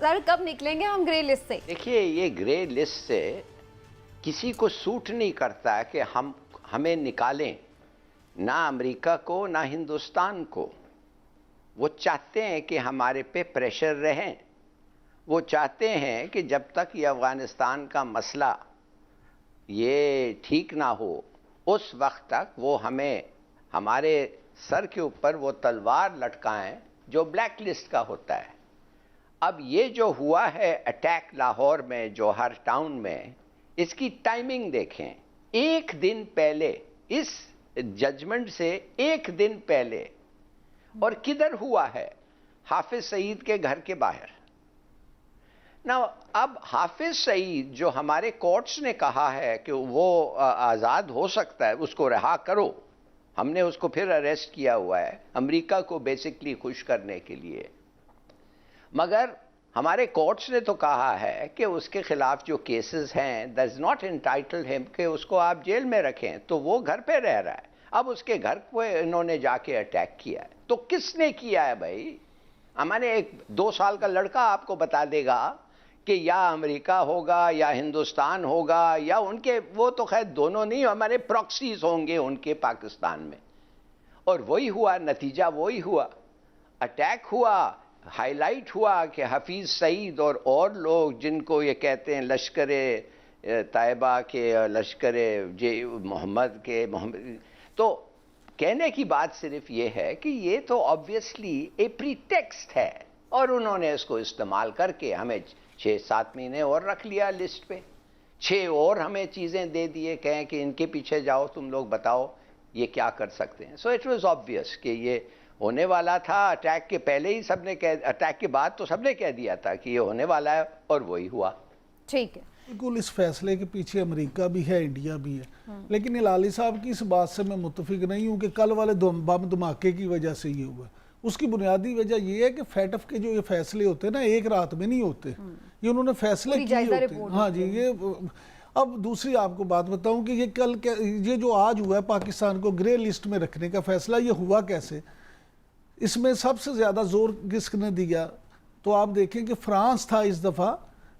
Sir कब निकलेंगे हम ग्रे लिस्ट से? देखिए, ये ग्रे लिस्ट से किसी को सूट नहीं करता कि हमें निकालें, ना अमेरिका को ना हिंदुस्तान को। वो चाहते हैं कि हमारे पे प्रेशर रहें। वो चाहते हैं कि जब तक ये अफ़गानिस्तान का मसला ये ठीक ना हो उस वक्त तक वो हमें हमारे सर के ऊपर वो तलवार लटकाएं जो ब्लैक लिस्ट का होता है। अब ये जो हुआ है अटैक लाहौर में, जौहर टाउन में, इसकी टाइमिंग देखें। एक दिन पहले, इस जजमेंट से एक दिन पहले, और किधर हुआ है? हाफिज सईद के घर के बाहर ना। अब हाफिज सईद जो हमारे कोर्ट्स ने कहा है कि वो आज़ाद हो सकता है, उसको रिहा करो, हमने उसको फिर अरेस्ट किया हुआ है अमेरिका को बेसिकली खुश करने के लिए। मगर हमारे कोर्ट्स ने तो कहा है कि उसके खिलाफ जो केसेस हैं दैट्स नॉट एंटाइटल्ड हिम कि उसको आप जेल में रखें, तो वो घर पे रह रहा है। अब उसके घर को इन्होंने जाके अटैक किया है, तो किसने किया है भाई? हमारे एक 2 साल का लड़का आपको बता देगा कि या अमेरिका होगा या हिंदुस्तान होगा या उनके, वो तो खैर दोनों नहीं, हमारे प्रॉक्सीज होंगे उनके पाकिस्तान में। और वही हुआ, नतीजा वही हुआ, अटैक हुआ, हाईलाइट हुआ कि हफीज सईद और लोग जिनको ये कहते हैं लश्कर तैयबा के, लश्कर मोहम्मद के, तो कहने की बात सिर्फ ये है कि ये तो ऑब्वियसली ए प्रीटेक्स्ट है, और उन्होंने इसको इस्तेमाल करके हमें 6-7 महीने और रख लिया लिस्ट पे, 6 और हमें चीज़ें दे दिए, कहें कि इनके पीछे जाओ तुम लोग, बताओ ये क्या कर सकते हैं। सो इट वाज ऑब्वियस कि ये होने वाला था। अटैक के पहले ही सबने अटैक के बाद तो सबने कह दिया था कि ये होने वाला है, और वही हुआ। ठीक है, बिल्कुल इस फैसले के पीछे अमेरिका भी है, इंडिया भी है, लेकिन हिलाली साहब की इस बात से मैं मुत्तफिक नहीं हूँ कि कल वाले बम धमाके की वजह से ये हुआ। उसकी बुनियादी वजह ये है कि फैटफ के जो ये फैसले होते हैं ना, एक रात में नहीं होते, ये उन्होंने फैसले किए होते हैं। हाँ जी, ये अब दूसरी आपको बात बताऊं कि ये जो आज हुआ है पाकिस्तान को ग्रे लिस्ट में रखने का फैसला, ये हुआ कैसे? इसमें सबसे ज़्यादा जोर किसने दिया? तो आप देखें कि फ्रांस था इस दफ़ा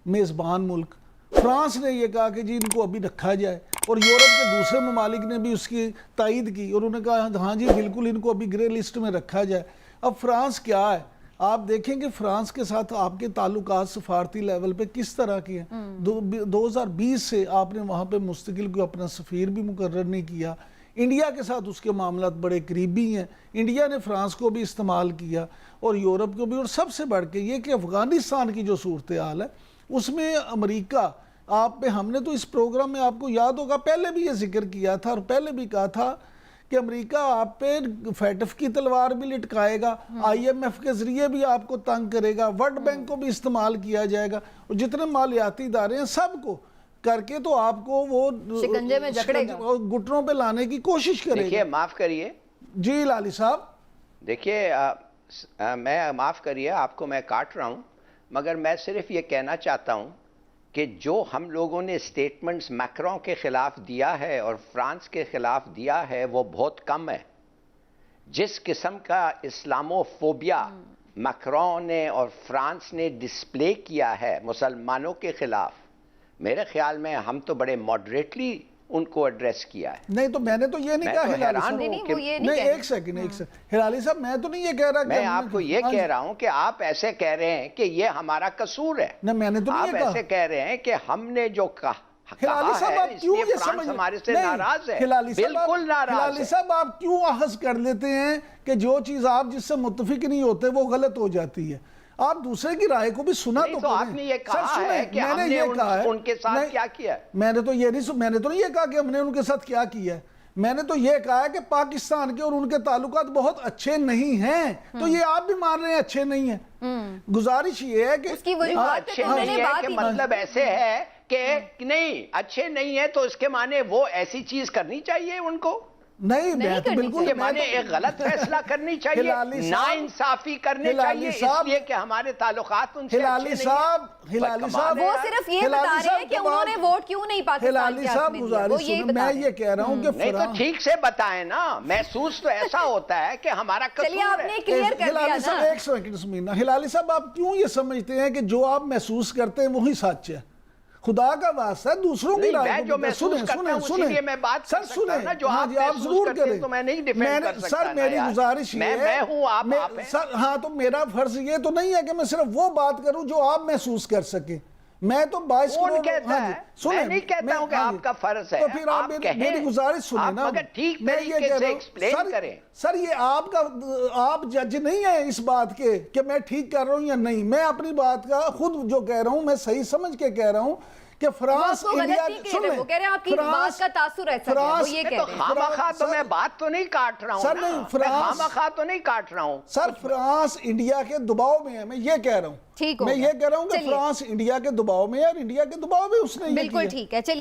मेज़बान मुल्क। फ्रांस ने ये कहा कि जी इनको अभी रखा जाए, और यूरोप के दूसरे ममालिक ने भी उसकी तायद की, और उन्होंने कहा हाँ जी बिल्कुल इनको अभी ग्रे लिस्ट में रखा जाए। अब फ्रांस क्या है, आप देखें कि फ्रांस के साथ आपके ताल्लुकात सफारती लेवल पे किस तरह के हैं। 2020 से आपने वहाँ पे मुस्तकिल को अपना सफ़ीर भी मुकर्रर नहीं किया। इंडिया के साथ उसके मामलात बड़े करीबी हैं, इंडिया ने फ्रांस को भी इस्तेमाल किया और यूरोप को भी। और सबसे बढ़ के ये कि अफ़गानिस्तान की जो सूरत हाल है उसमें अमेरिका, आप पे हमने तो इस प्रोग्राम में आपको याद होगा पहले भी ये जिक्र किया था, और पहले भी कहा था कि अमेरिका आप पे फैटफ की तलवार भी लटकाएगा, IMF के जरिए भी आपको तंग करेगा, वर्ल्ड बैंक को भी इस्तेमाल किया जाएगा, और जितने मालियाती इदारे हैं सबको करके तो आपको वो शिकंजे में जकड़ेगा, घुटनों पे लाने की कोशिश करेगा। देखिए, माफ करिए जी लाली साहब, देखिए मैं माफ करिए आपको मैं काट रहा हूं, मगर मैं सिर्फ ये कहना चाहता हूं कि जो हम लोगों ने स्टेटमेंट्स मैक्रों के खिलाफ दिया है और फ्रांस के खिलाफ दिया है वो बहुत कम है। जिस किस्म का इस्लामोफोबिया मैक्रों ने और फ्रांस ने डिस्प्ले किया है मुसलमानों के खिलाफ, मेरे ख्याल में हम तो बड़े मॉडरेटली उनको एड्रेस किया है। नहीं तो मैंने तो ये नहीं कहा हिलाली साहब, नहीं एक सेकंड हिलाली साहब, मैं तो नहीं ये कह रहा, मैं आपको ये कह रहा हूं कि आप ऐसे कह रहे हैं कि ये हमारा कसूर है। नहीं, मैंने तो नहीं आप ऐसे कह रहे हैं कि हमने जो कहा है इसलिए फ्रांस हमारे से नाराज है। बिल्कुल नाराज है। हिलाली साहब, आप क्यों अहस कर लेते हैं कि जो चीज आप जिससे मुत्तफिक नहीं होते वो गलत हो जाती है? आप दूसरे की राय को भी सुना तो आपने ये कहा है कि हमने उनके साथ क्या किया? मैंने तो ये नहीं कहा कि हमने उनके साथ क्या किया। मैंने तो ये कहा है कि पाकिस्तान के और उनके ताल्लुकात बहुत अच्छे नहीं हैं, तो ये आप भी मान रहे हैं अच्छे नहीं हैं। गुजारिश ये है कि अच्छे नहीं है कि मतलब ऐसे है कि नहीं अच्छे नहीं है तो इसके माने वो ऐसी चीज करनी चाहिए उनको। نہیں میں تو بالکل یہ مانے ایک غلط فیصلہ کرنی چاہیے، نا انصافی کرنی چاہیے اس لیے کہ ہمارے تعلقات ان سے ہلالی صاحب وہ صرف یہ بتا رہے ہیں کہ انہوں نے ووٹ کیوں نہیں پاکستان کے حق میں دیا، وہ یہی بتا میں رہے یہ کہہ رہا ہوں کہ نہیں تو ٹھیک سے بتائیں نا، محسوس تو ایسا ہوتا ہے کہ ہمارا قصور ہے۔ چلیے آپ نے کلیئر کر دیا ہلالی صاحب نا۔ ایک سیکنڈ سمینہ، ہلالی صاحب آپ کیوں یہ سمجھتے ہیں کہ جو آپ محسوس کرتے ہیں وہی سچ ہے؟ خدا کا واسطہ دوسروں کی رائے میں جو محسوس کرتا ہوں اسی لیے میں بات کر سکتا ہوں نا، جو آپ محسوس کرتے ہیں تو میں نہیں ڈیفینڈ کر سکتا۔ سر میری گزارش یہ ہے، میں ہوں آپ ہیں سر ہاں تو میرا فرض یہ تو نہیں ہے کہ میں صرف وہ بات کروں جو آپ محسوس کر سکیں، میں تو باعث کون کہتا ہے؟ میں نہیں کہتا ہوں کہ آپ کا فرض ہے، تو پھر آپ میری گزارش سنیں نا، مگر ٹھیک طریقے سے ایکسپلین کریں۔ سر یہ آپ جج نہیں ہیں اس بات کے کہ میں ٹھیک کر رہا ہوں یا نہیں، میں اپنی بات کا خود جو کہہ رہا ہوں میں صحیح سمجھ کے کہہ رہا ہوں کہ فرانس انڈیا وہ کہہ رہے ہیں آپ کی بات کا تاثر ایسا ہے، وہ یہ کہہ رہے ہیں۔ خامخواہ تو میں بات تو نہیں کاٹ رہا ہوں نا، میں خامخواہ تو نہیں کاٹ رہا ہوں۔ سر فرانس انڈیا کے دباؤ میں ہے، میں یہ کہہ رہا ہوں، میں یہ کہہ رہا ہوں کہ فرانس انڈیا کے دباؤ میں ہے اور انڈیا کے دباؤ میں اس نے یہ کیا۔ بالکل ٹھیک ہے۔